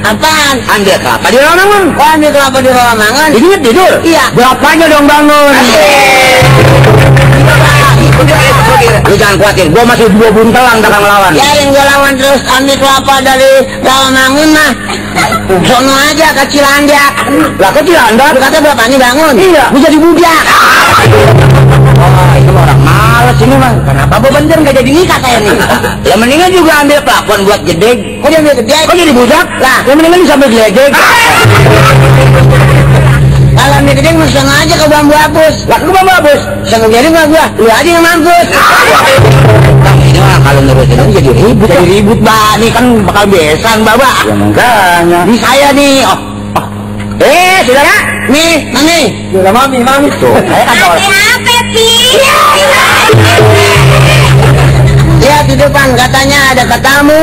Apaan? Ambil kelapa di Rawamangun. Oh, ambil kelapa di Rawamangun. Ingat tidur? Iya. Berapanya dong bangun? Lu jangan khawatir, gua masih 2 buntelang takang lawan. Ya yang gua lawan terus ambil kelapa dari Rawamangun mah. Sono aja ke Cilandak. Lah kok Cilandak? Kata berapa nih bangun? Iya. Gua jadi budak. Oh, itu orang males ini mah. Kenapa gua bener nggak jadi nikah kayak nih? Ya mendingan juga ambil plafon buat jedeg. Kok dia ambil gede? Kok jadi budak? Lah, Ya mendingan sambil geledek. kalau ambil gede mah sono aja ke bambu hapus. Lah ke bambu hapus. Sono jadi mah gua, lu aja yang mampus. Bang, ini mah kalau nerusin ini jadi ribut. Jadi ribut, Mbak. Nih kan bakal besan, Mbak. Ya makanya. Di saya nih. Oh. Saudara. Nih, mami. Sudah mami. Tuh, saya kan tahu. Apa sih? Lihat di depan katanya ada katamu.